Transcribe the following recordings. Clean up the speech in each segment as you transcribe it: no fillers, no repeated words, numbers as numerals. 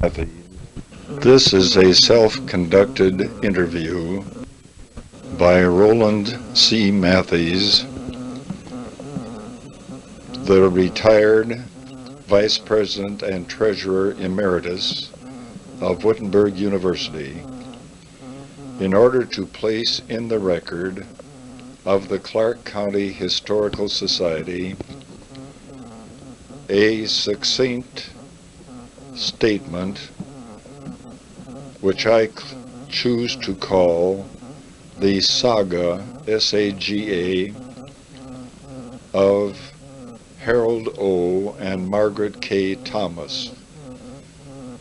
This is a self-conducted interview by Roland C. Matthies, the retired Vice President and Treasurer Emeritus of Wittenberg University, in order to place in the record of the Clark County Historical Society a succinct statement which I choose to call the saga, S-A-G-A, of Harold O. and Margaret K. Thomas,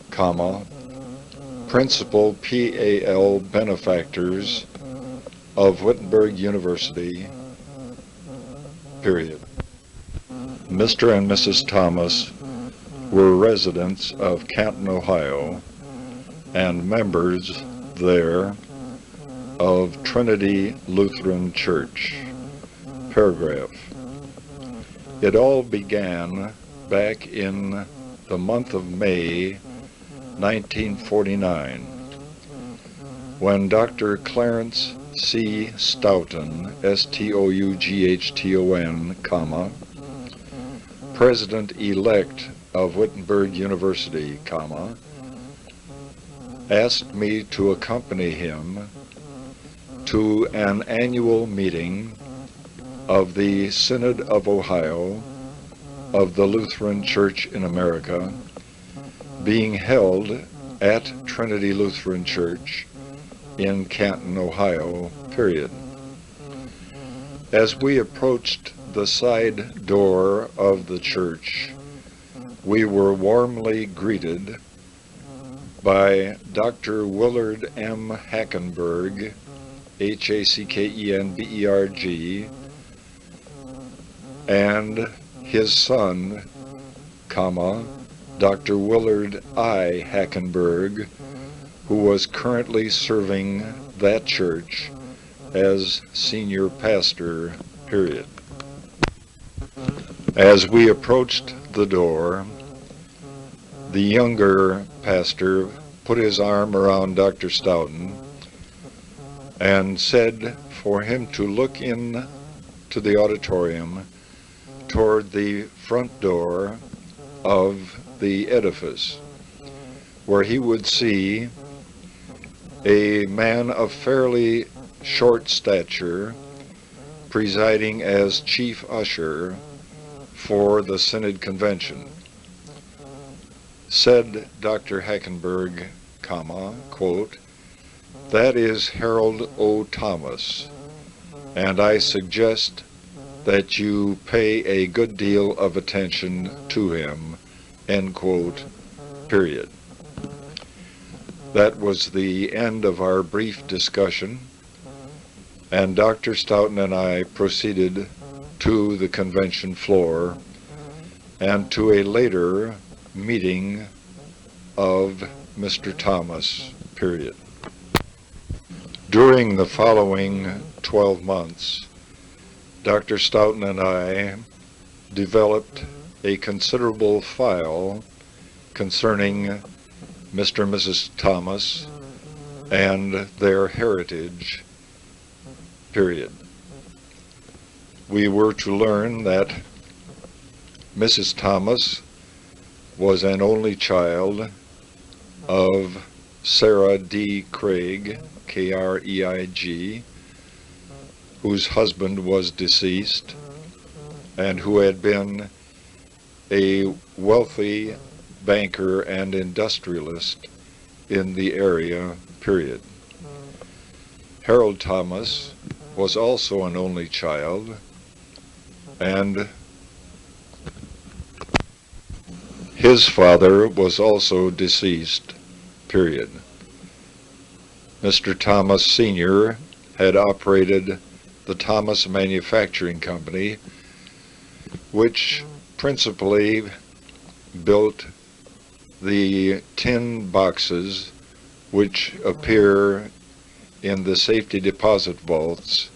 comma, principal PAL benefactors of Wittenberg University, period. Mr. and Mrs. Thomas were residents of Canton, Ohio, and members there of Trinity Lutheran Church, paragraph. It all began back in the month of May 1949, when Dr. Clarence C. Stoughton, S-T-O-U-G-H-T-O-N, comma, President-elect of Wittenberg University, comma, asked me to accompany him to an annual meeting of the Synod of Ohio of the Lutheran Church in America, being held at Trinity Lutheran Church in Canton, Ohio, period. As we approached the side door of the church, we were warmly greeted by Dr. Willard M. Hackenberg, H-A-C-K-E-N-B-E-R-G, and his son, comma, Dr. Willard I. Hackenberg, who was currently serving that church as senior pastor, period. As we approached the door, the younger pastor put his arm around Dr. Stoughton and said for him to look in to the auditorium toward the front door of the edifice, where he would see a man of fairly short stature presiding as chief usher for the Synod Convention. Said Dr. Hackenberg, comma, quote, "That is Harold O. Thomas, and I suggest that you pay a good deal of attention to him," end quote, period. That was the end of our brief discussion, and Dr. Stoughton and I proceeded to the convention floor and to a later meeting of Mr. Thomas, period. During the following 12 months, Dr. Stoughton and I developed a considerable file concerning Mr. and Mrs. Thomas and their heritage, period. We were to learn that Mrs. Thomas was an only child of Sara D. Krieg, K-R-E-I-G, whose husband was deceased and who had been a wealthy banker and industrialist in the area, period. Harold Thomas was also an only child, and his father was also deceased, period. Mr. Thomas Sr. had operated the Thomas Manufacturing Company, which principally built the tin boxes which appear in the safety deposit vaults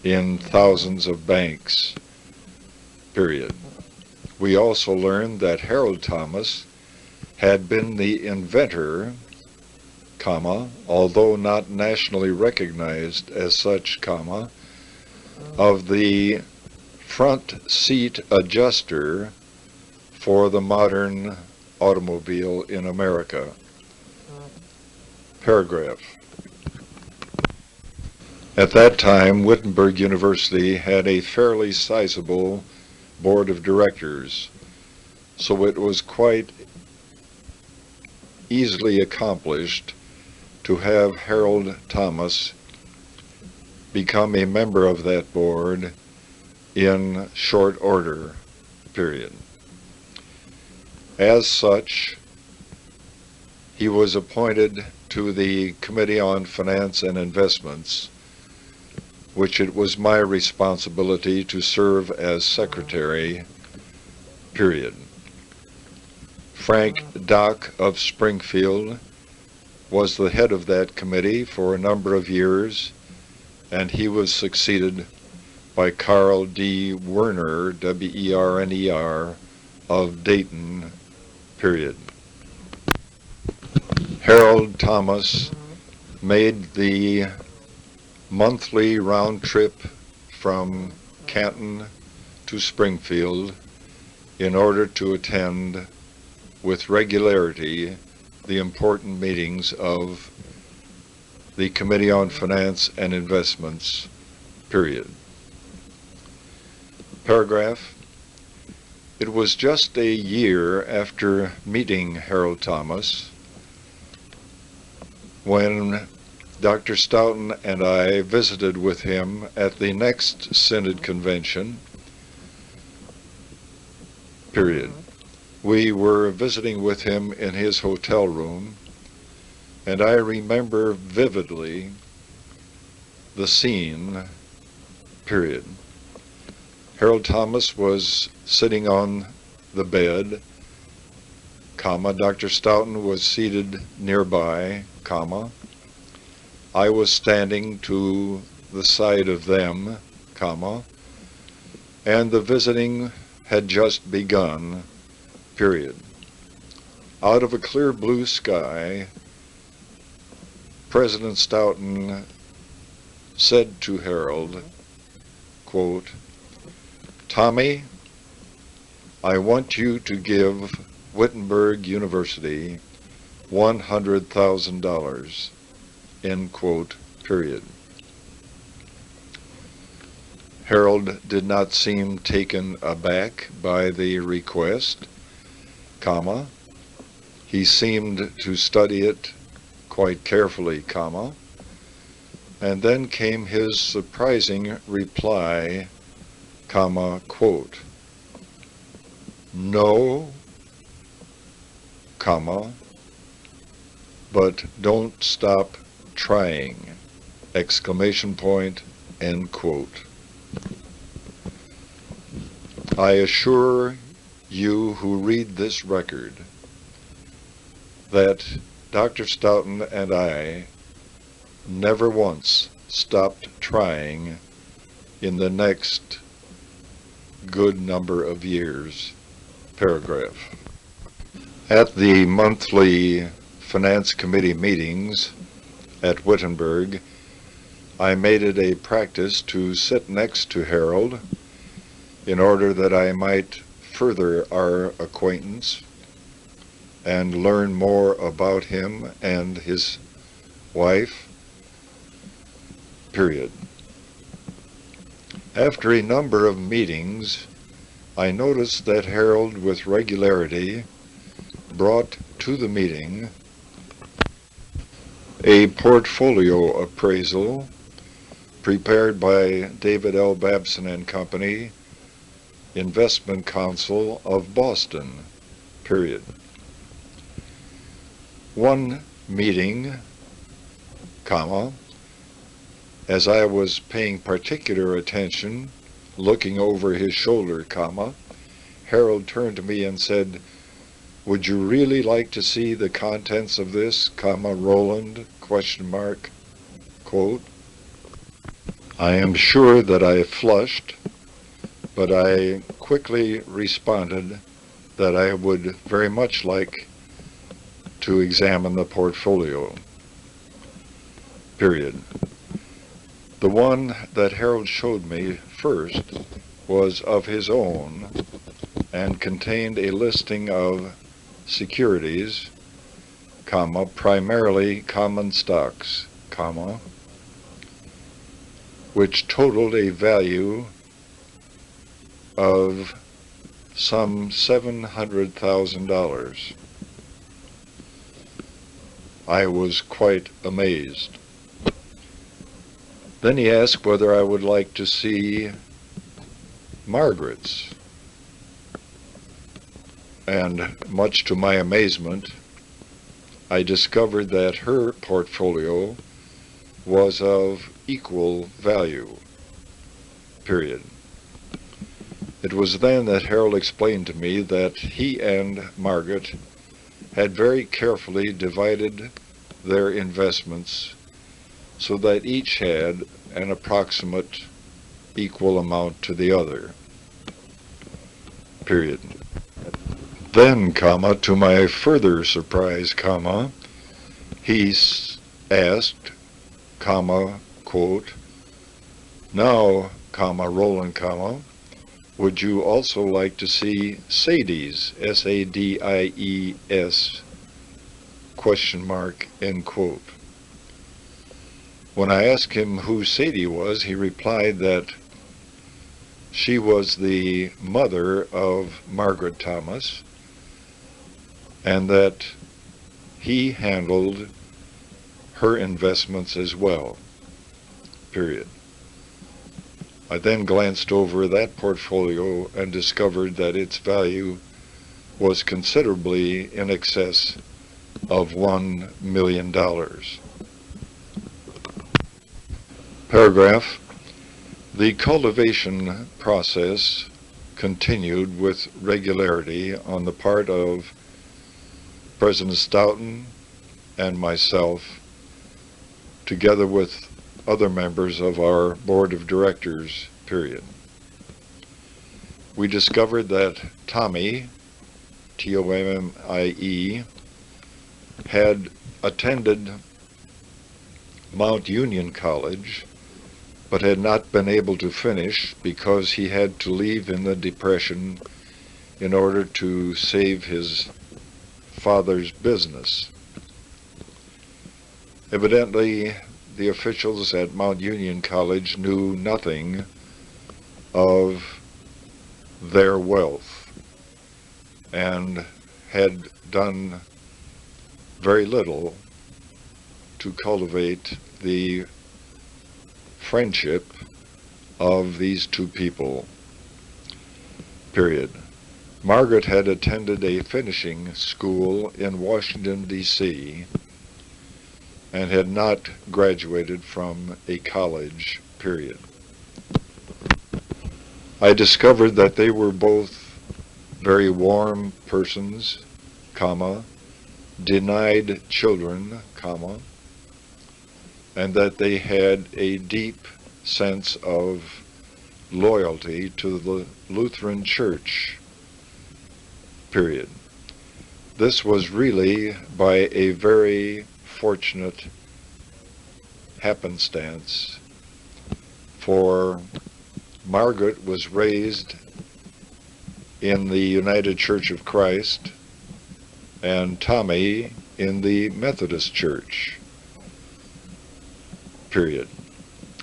in thousands of banks, period. We also learned that Harold Thomas had been the inventor, comma, although not nationally recognized as such, comma, of the front seat adjuster for the modern automobile in America. Paragraph. At that time, Wittenberg University had a fairly sizable board of directors, so it was quite easily accomplished to have Harold Thomas become a member of that board in short order, period. As such, he was appointed to the Committee on Finance and Investments, which it was my responsibility to serve as secretary, period. Frank Dock of Springfield was the head of that committee for a number of years, and he was succeeded by Carl D. Werner, W-E-R-N-E-R, of Dayton, period. Harold Thomas made the monthly round trip from Canton to Springfield in order to attend with regularity the important meetings of the Committee on Finance and Investments, period. Paragraph. It was just a year after meeting Harold Thomas when Dr. Stoughton and I visited with him at the next Synod Convention, period. We were visiting with him in his hotel room, and I remember vividly the scene, period. Harold Thomas was sitting on the bed, comma, Dr. Stoughton was seated nearby, comma, I was standing to the side of them, comma, and the visiting had just begun, period. Out of a clear blue sky, President Stoughton said to Harold, quote, Tommy, I want you to give Wittenberg University $100,000, end quote, period. Harold did not seem taken aback by the request, comma. He seemed to study it quite carefully, comma. And then came his surprising reply, comma, quote, no, comma, but don't stop trying, exclamation point, end quote. I assure you who read this record that Dr. Stoughton and I never once stopped trying in the next good number of years, paragraph. At the monthly Finance Committee meetings at Wittenberg, I made it a practice to sit next to Harold in order that I might further our acquaintance and learn more about him and his wife, period. After a number of meetings, I noticed that Harold with regularity brought to the meeting a portfolio appraisal prepared by David L. Babson and Company, Investment Council of Boston, period. One meeting, comma, as I was paying particular attention, looking over his shoulder, comma, Harold turned to me and said, would you really like to see the contents of this, comma, Roland, question mark, quote. I am sure that I flushed, but I quickly responded that I would very much like to examine the portfolio, period. The one that Harold showed me first was of his own and contained a listing of securities, comma, primarily common stocks, comma, which totaled a value of some $700,000. I was quite amazed. Then he asked whether I would like to see Margaret's, and much to my amazement, I discovered that her portfolio was of equal value, period. It was then that Harold explained to me that he and Margaret had very carefully divided their investments so that each had an approximate equal amount to the other, period. Then, comma, to my further surprise, comma, he asked, comma, quote, now, comma, Roland, comma, would you also like to see Sadie's, S-A-D-I-E-S, question mark, end quote. When I asked him who Sadie was, he replied that she was the mother of Margaret Thomas, and that he handled her investments as well, period. I then glanced over that portfolio and discovered that its value was considerably in excess of $1 million. Paragraph. The cultivation process continued with regularity on the part of President Stoughton and myself, together with other members of our board of directors, period. We discovered that Tommy, T-O-M-M-I-E, had attended Mount Union College, but had not been able to finish because he had to leave in the Depression in order to save his father's business. Evidently, the officials at Mount Union College knew nothing of their wealth and had done very little to cultivate the friendship of these two people, period. Margaret had attended a finishing school in Washington, D.C., and had not graduated from a college, period. I discovered that they were both very warm persons, comma, denied children, comma, and that they had a deep sense of loyalty to the Lutheran Church, period. This was really by a very fortunate happenstance, for Margaret was raised in the United Church of Christ and Tommy in the Methodist Church, period.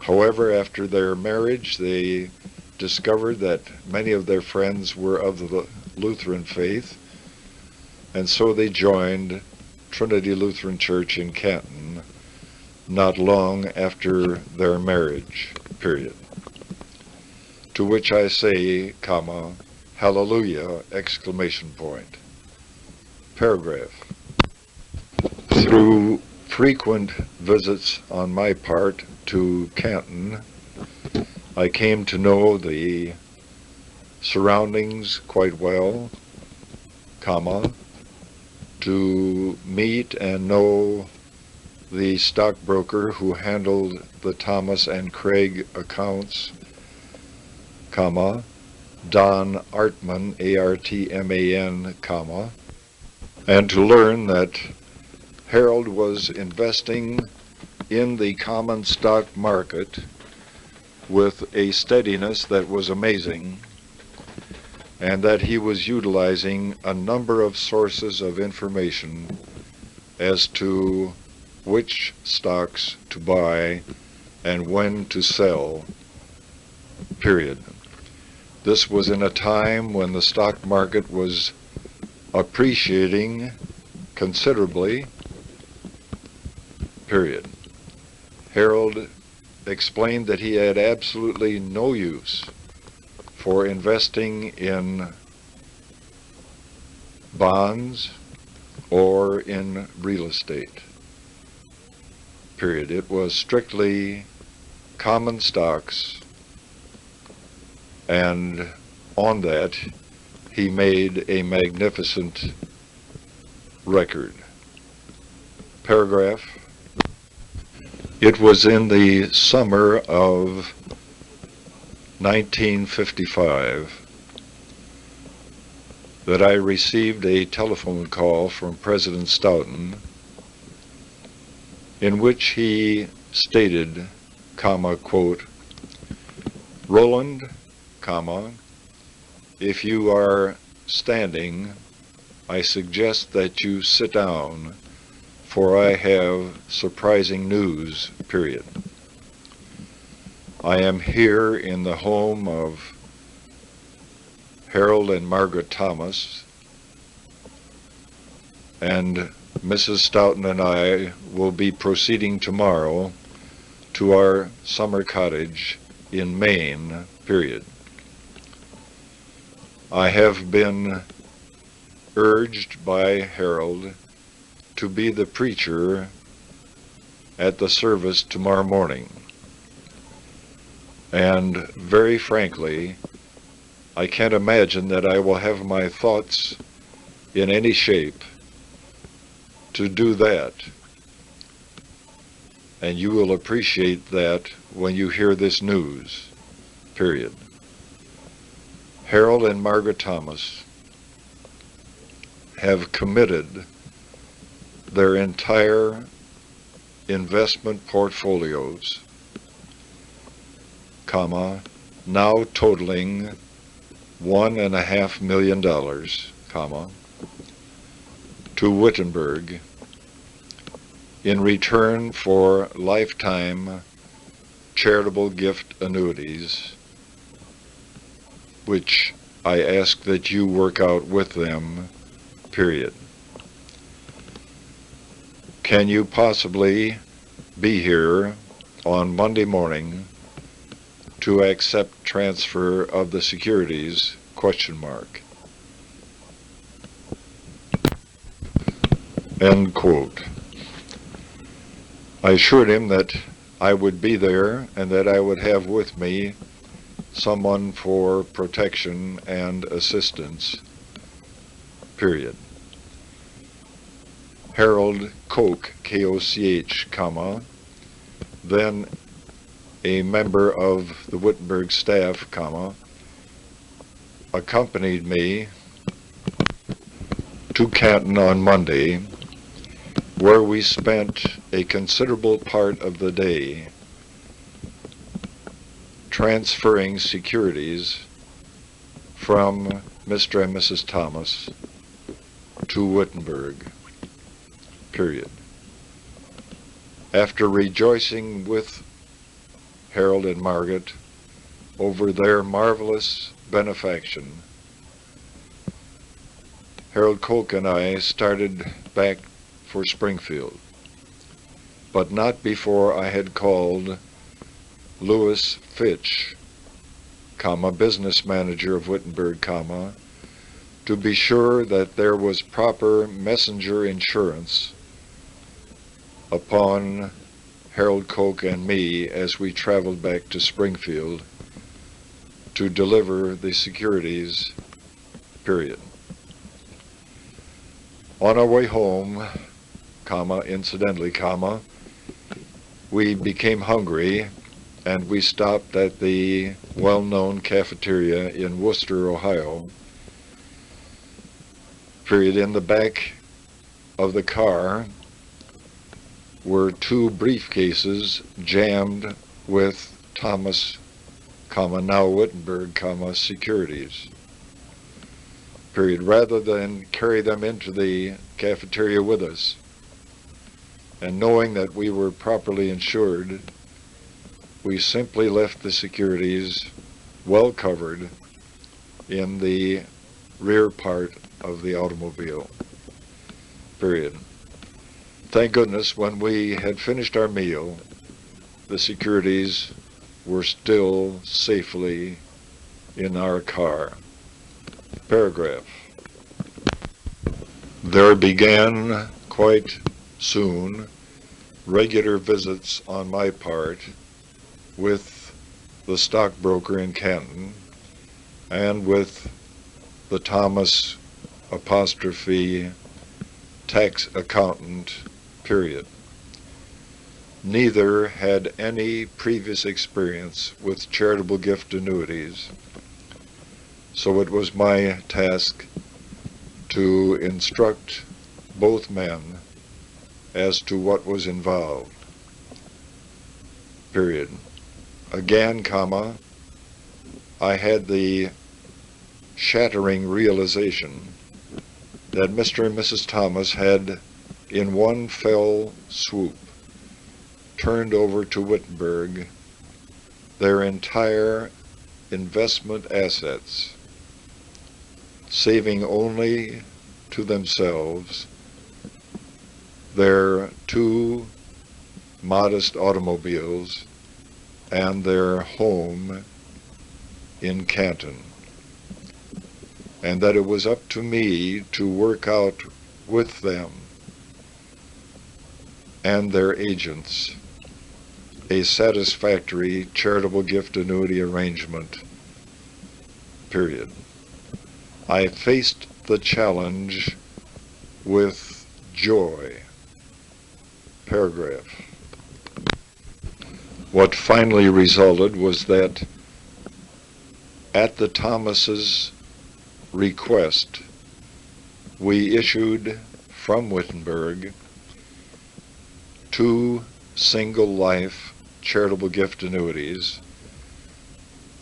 However, after their marriage, they discovered that many of their friends were of the Lutheran faith, and so they joined Trinity Lutheran Church in Canton not long after their marriage, period. To which I say, comma, hallelujah, exclamation point. Paragraph. Through frequent visits on my part to Canton, I came to know the surroundings quite well, comma, to meet and know the stockbroker who handled the Thomas and Craig accounts, comma, Don Artman, A-R-T-M-A-N, comma, and to learn that Harold was investing in the common stock market with a steadiness that was amazing, and that he was utilizing a number of sources of information as to which stocks to buy and when to sell, period. This was in a time when the stock market was appreciating considerably, period. Harold explained that he had absolutely no use for investing in bonds or in real estate, period. It was strictly common stocks, and on that he made a magnificent record. Paragraph. It was in the summer of 1955 that I received a telephone call from President Stoughton in which he stated, quote, "Roland, if you are standing, I suggest that you sit down, for I have surprising news, period. I am here in the home of Harold and Margaret Thomas, and Mrs. Stoughton and I will be proceeding tomorrow to our summer cottage in Maine, period. I have been urged by Harold to be the preacher at the service tomorrow morning, and very frankly, I can't imagine that I will have my thoughts in any shape to do that, and you will appreciate that when you hear this news, period." Harold and Margaret Thomas have committed their entire investment portfolios, now totaling $1.5 million, to Wittenberg in return for lifetime charitable gift annuities, which I ask that you work out with them, period. Can you possibly be here on Monday morning to accept transfer of the securities, question mark. End quote. I assured him that I would be there and that I would have with me someone for protection and assistance, period. Harold Koch, K-O-C-H, then a member of the Wittenberg staff, accompanied me to Canton on Monday, where we spent a considerable part of the day transferring securities from Mr. and Mrs. Thomas to Wittenberg, period. After rejoicing with Harold and Margaret over their marvelous benefaction, Harold Koch and I started back for Springfield, but not before I had called Louis Fitch, business manager of Wittenberg, to be sure that there was proper messenger insurance upon Harold Koch and me as we traveled back to Springfield to deliver the securities, period. On our way home, incidentally, we became hungry, and we stopped at the well-known cafeteria in Worcester, Ohio, period. In the back of the car, were 2 briefcases jammed with Thomas, now Wittenberg, securities, period, rather than carry them into the cafeteria with us. And knowing that we were properly insured, we simply left the securities well covered in the rear part of the automobile, period. Thank goodness when we had finished our meal, the securities were still safely in our car. Paragraph. There began quite soon regular visits on my part with the stockbroker in Canton and with the Thomas apostrophe tax accountant, period. Neither had any previous experience with charitable gift annuities, so it was my task to instruct both men as to what was involved, period. Again, I had the shattering realization that Mr. and Mrs. Thomas had, in one fell swoop, turned over to Wittenberg their entire investment assets, saving only to themselves their 2 modest automobiles and their home in Canton, and that it was up to me to work out with them and their agents a satisfactory charitable gift annuity arrangement, period. I faced the challenge with joy. Paragraph. What finally resulted was that at the Thomases' request, we issued from Wittenberg 2 single life charitable gift annuities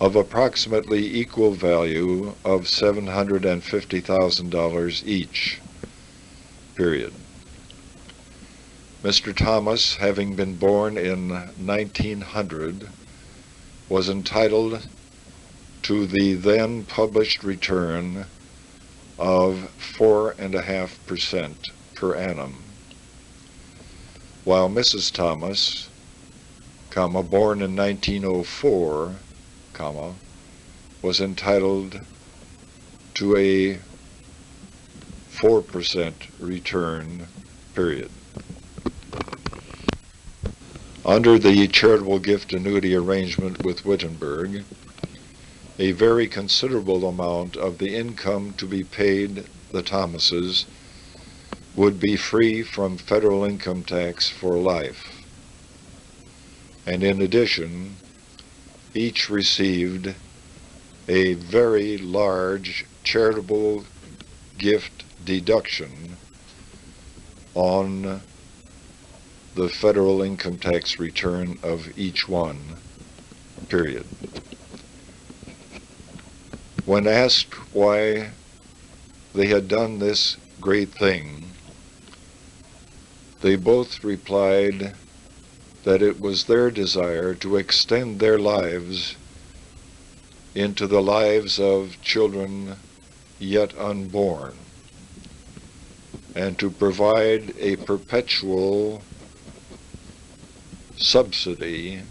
of approximately equal value of $750,000 each, period. Mr. Thomas, having been born in 1900, was entitled to the then published return of 4.5% per annum, while Mrs. Thomas, born in 1904, was entitled to a 4% return, period. Under the charitable gift annuity arrangement with Wittenberg, a very considerable amount of the income to be paid the Thomases would be free from federal income tax for life. And in addition, each received a very large charitable gift deduction on the federal income tax return of each one, period. When asked why they had done this great thing, they both replied that it was their desire to extend their lives into the lives of children yet unborn, and to provide a perpetual subsidy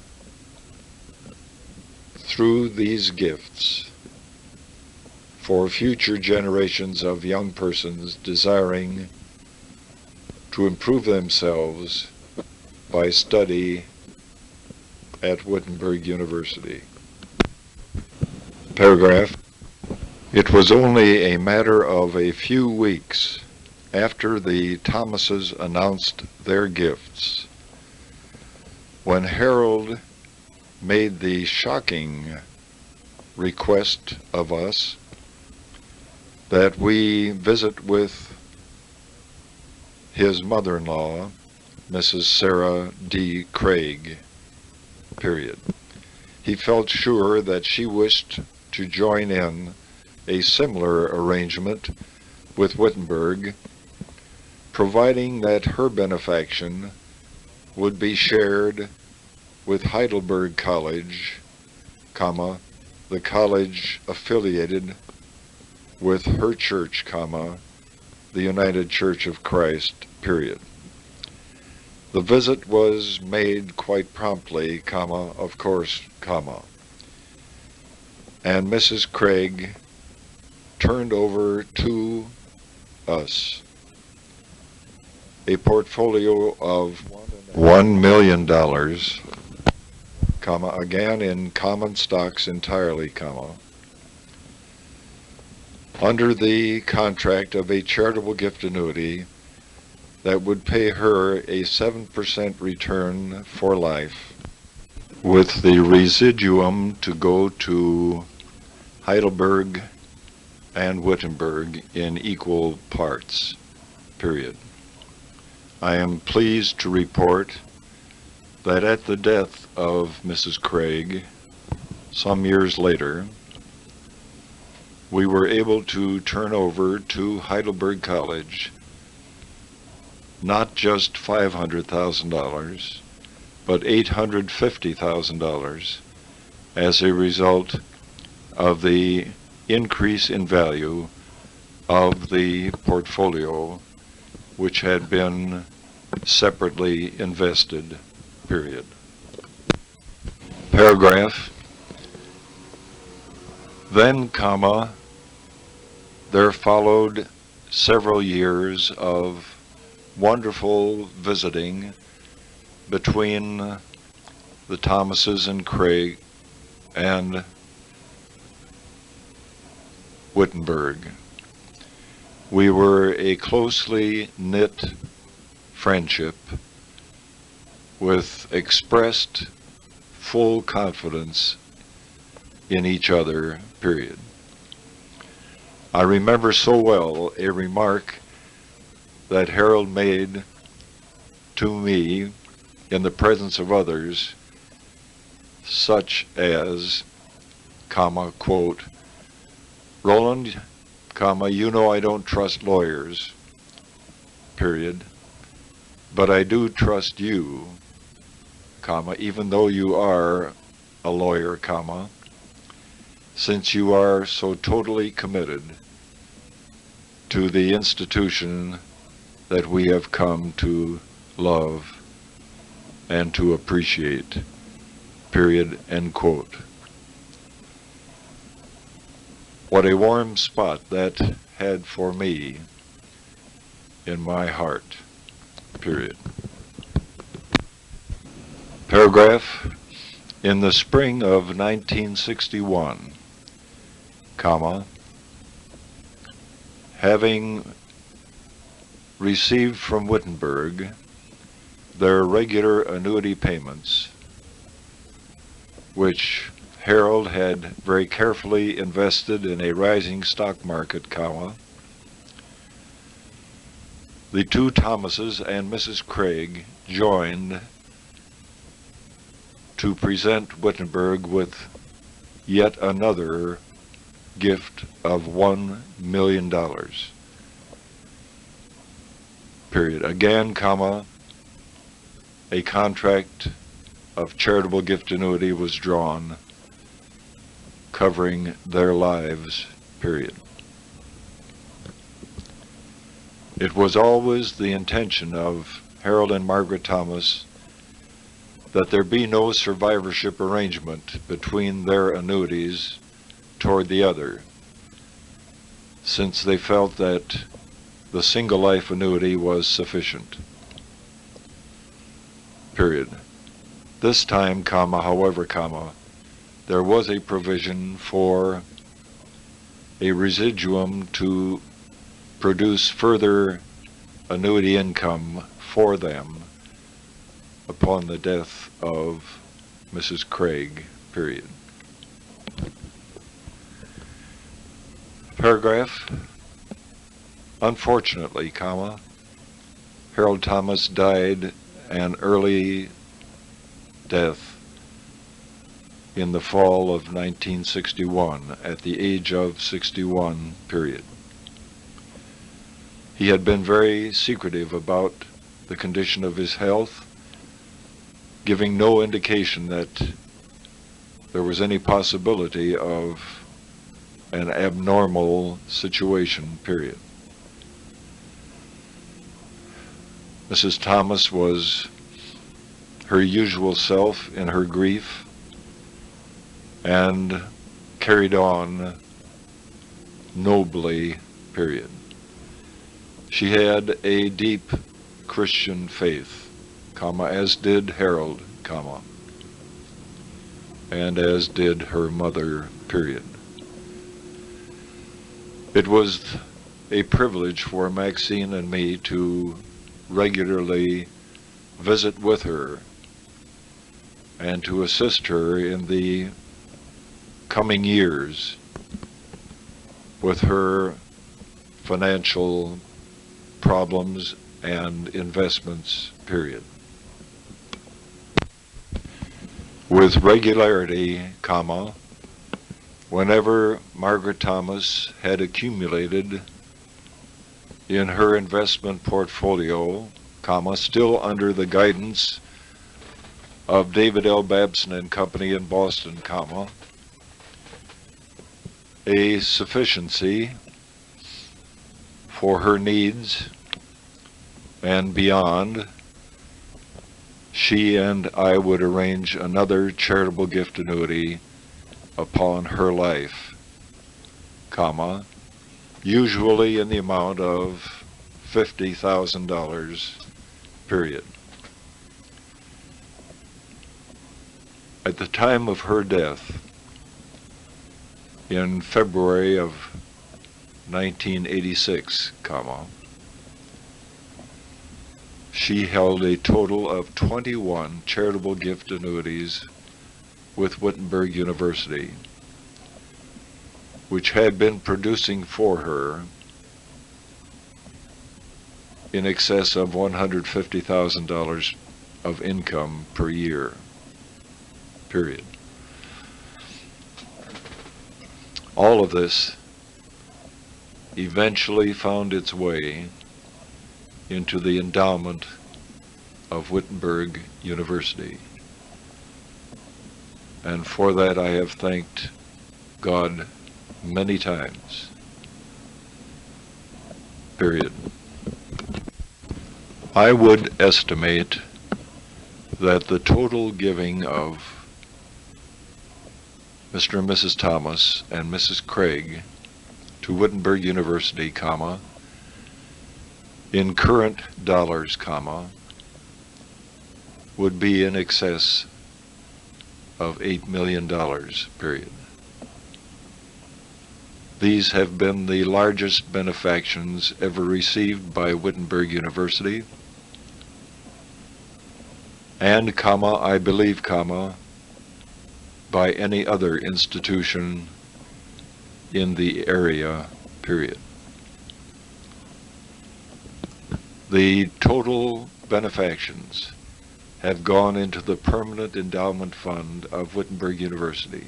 through these gifts for future generations of young persons desiring to improve themselves by study at Wittenberg University. Paragraph. It was only a matter of a few weeks after the Thomases announced their gifts when Harold made the shocking request of us that we visit with his mother-in-law Mrs. Sara D. Krieg, period. He felt sure that she wished to join in a similar arrangement with Wittenberg, providing that her benefaction would be shared with Heidelberg College, comma, the college affiliated with her church, comma, the United Church of Christ, period. The visit was made quite promptly, comma, of course, comma, and Mrs. Krieg turned over to us a portfolio of $1 million, comma, again in common stocks entirely, comma, under the contract of a charitable gift annuity that would pay her a 7% return for life, with the residuum to go to Heidelberg and Wittenberg in equal parts, period. I am pleased to report that at the death of Mrs. Krieg, some years later, we were able to turn over to Heidelberg College not just $500,000, but $850,000 as a result of the increase in value of the portfolio which had been separately invested, period. Paragraph. Then, comma, there followed several years of wonderful visiting between the Thomases and Krieg and Wittenberg. We were a closely knit friendship with expressed full confidence in each other, period. I remember so well a remark that Harold made to me in the presence of others, such as, comma, quote, Roland, comma, you know I don't trust lawyers, period, but I do trust you, comma, even though you are a lawyer, comma, since you are so totally committed to the institution that we have come to love and to appreciate, period, end quote. What a warm spot that had for me in my heart, period. Paragraph. In the spring of 1961, comma, having received from Wittenberg their regular annuity payments, which Harold had very carefully invested in a rising stock market, comma, the two Thomases and Mrs. Krieg joined to present Wittenberg with yet another gift of $1 million, period. Again, comma, a contract of charitable gift annuity was drawn covering their lives, period. It was always the intention of Harold and Margaret Thomas that there be no survivorship arrangement between their annuities toward the other, since they felt that the single life annuity was sufficient, period. This time, comma, however, comma, there was a provision for a residuum to produce further annuity income for them upon the death of Mrs. Krieg, period. Paragraph. Unfortunately, comma, Harold Thomas died an early death in the fall of 1961 at the age of 61, period. He had been very secretive about the condition of his health, giving no indication that there was any possibility of an abnormal situation, period. Mrs. Thomas was her usual self in her grief and carried on nobly, period. She had a deep Christian faith, as did Harold, and as did her mother, period. It was a privilege for Maxine and me to regularly visit with her and to assist her in the coming years with her financial problems and investments, period. With regularity, whenever Margaret Thomas had accumulated in her investment portfolio, still under the guidance of David L. Babson and Company in Boston, a sufficiency for her needs and beyond, she and I would arrange another charitable gift annuity upon her life, usually in the amount of $50,000, period. At the time of her death, in February of 1986, she held a total of 21 charitable gift annuities with Wittenberg University, which had been producing for her in excess of $150,000 of income per year, period. All of this eventually found its way into the endowment of Wittenberg University. And for that I have thanked God many times, period. I would estimate that the total giving of Mr. and Mrs. Thomas and Mrs. Krieg to Wittenberg University, in current dollars, would be in excess of $8 million, period. These have been the largest benefactions ever received by Wittenberg University, and, I believe, by any other institution in the area, period. The total benefactions have gone into the permanent endowment fund of Wittenberg University,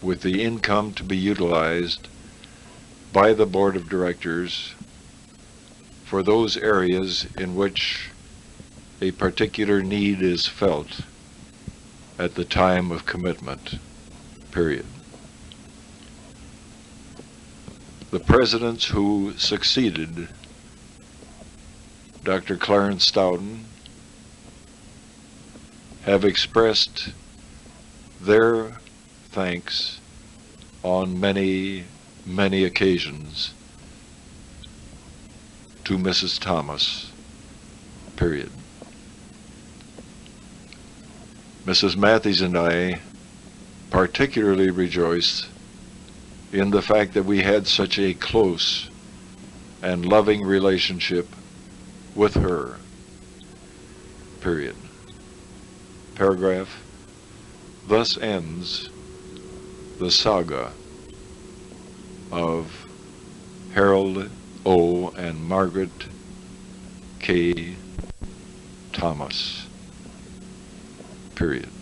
with the income to be utilized by the board of directors for those areas in which a particular need is felt at the time of commitment, period. The presidents who succeeded Dr. Clarence Stoughton have expressed their thanks on many, many occasions to Mrs. Thomas, period. Mrs. Matthies and I particularly rejoice in the fact that we had such a close and loving relationship with her, period. Paragraph. Thus ends the saga of Harold O. and Margaret K. Thomas. Period.